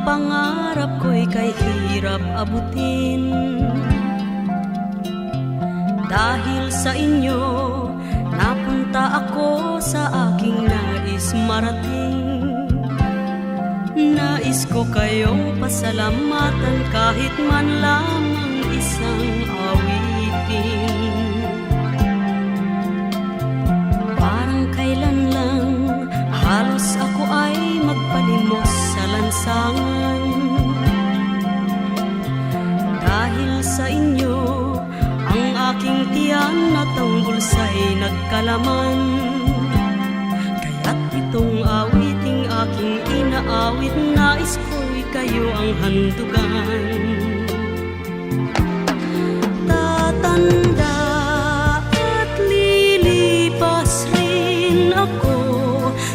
pangarap ko'y kay hirap abutin. Dahil sa inyo, napunta ako sa aking nais marating. Nais ko kayong pasalamatan kahit man lamang isang awitin. Parang kailan lang halos ako ay magpalimos sa lansangan. Dahil sa inyo, ang aking tiyan at ang bulsa'y nagkalaman. Kaya't itong awiting aking inaawit, nais ko'y kayo ang handugan. Tatanda at lilipas rin ako,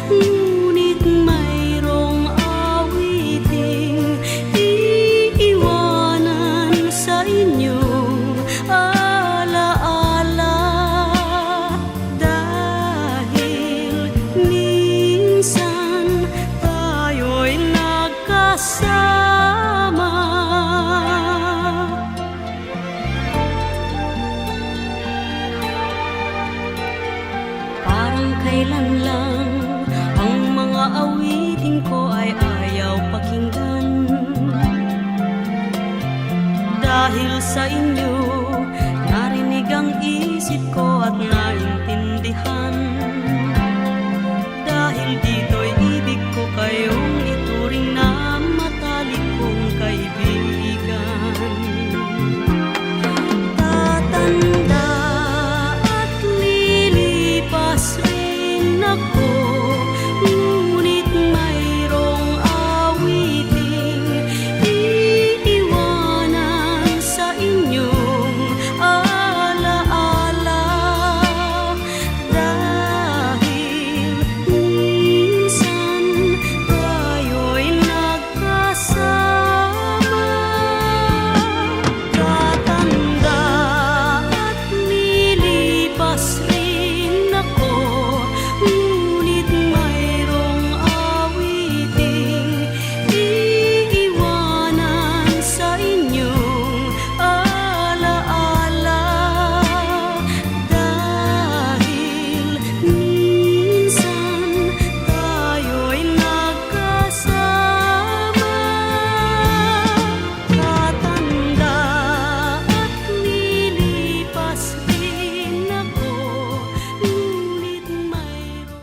ngunit mayroong awiting iiwanan sa inyo. Parang kailan lang ang mga awitin ko ay ayaw pakinggan. Dahil sa inyo, narinig ang isip ko at naintindihan. Dahil dito'y ibig ko kayong ituring na matalik kong kaibigan. Tatanda at lilipas rin ako, ngunit mayroong awiting iiwanan sa inyong alaala. Dahil minsan tayo'y nagkasama. Tatanda at lilipas rin ako, ngunit mayroong awiting iiwanan sa inyong alaala. Dahil minsan tayo'y nagkasama. Tatanda at lilipas rin ako, ngunit mayroong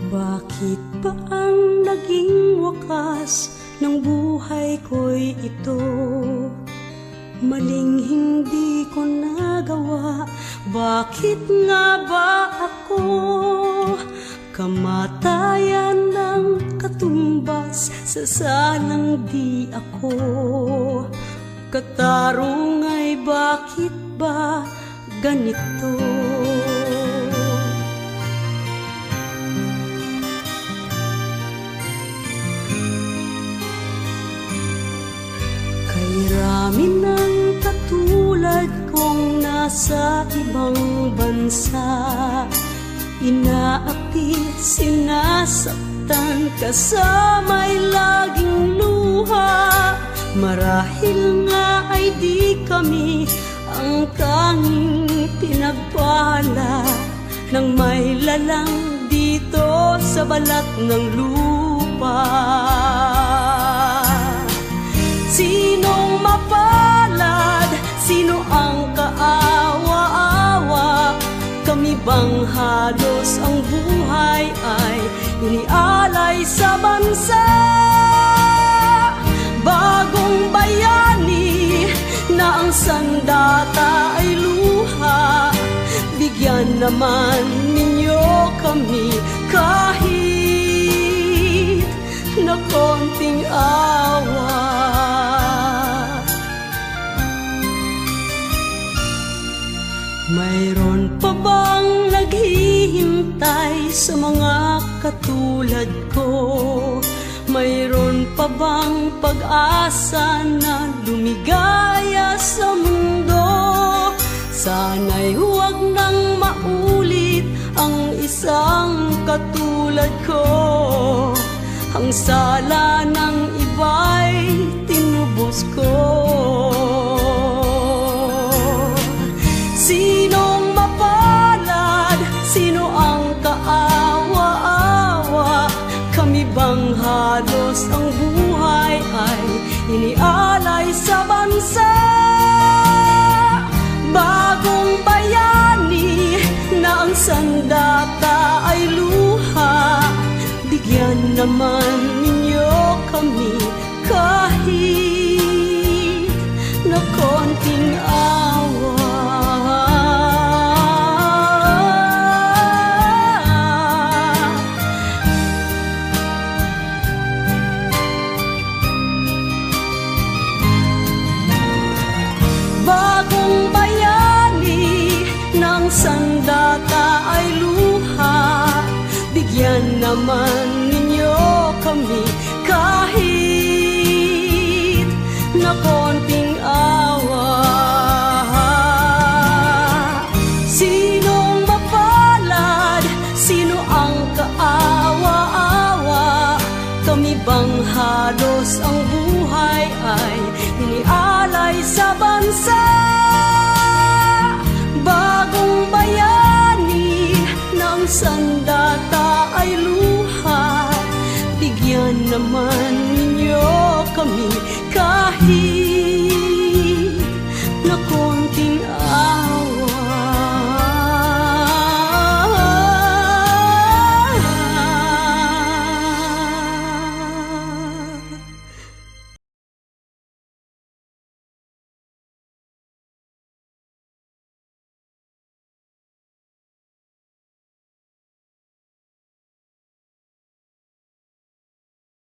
Bakit ba ang naging wakas ng buhay ko'y ito? Maling hindi ko nagawa, bakit nga ba ako? Kamatayan ng katumbas sa salang di ako. Katarong ay bakit ba ganito? Marami ng katulad kong nasa ibang bansa, inaapi, sinasaktan, kasama'y laging luha. Marahil nga ay di kami ang tanging pinagpala ng may lalang dito sa balat ng lupa. Sinong mapalad? Sino ang kaawa-awa? Kami bang halos ang buhay ay inialay sa bansa? Bagong bayani na ang sandata ay luha, bigyan naman ninyo kami kahit na konting awa. Mayroon pa bang naghihintay sa mga katulad ko? Mayroon pa bang pag-asa na lumigaya sa mundo? Sana'y huwag nang maulit ang isang katulad ko. Ang sala ng iba'y tinubos ko. Sinong mapalad? Sino ang kaawa-awa? Kami bang halos ang buhay ay inialay sa bansa? Bagong bayani na ang sandata ay luha. Bigyan naman ninyo kami kahit na konting awa. Bagong bayani ng sandata ay luha. Bigyan naman ninyo kami kahit na konting awa. Sinong mapalad? Sino ang kaawa-awa? Kami bang halos ang buhay ay inialay sa bansa? Bagong bayani ng sandata ay luha. Bigyan naman ninyo kami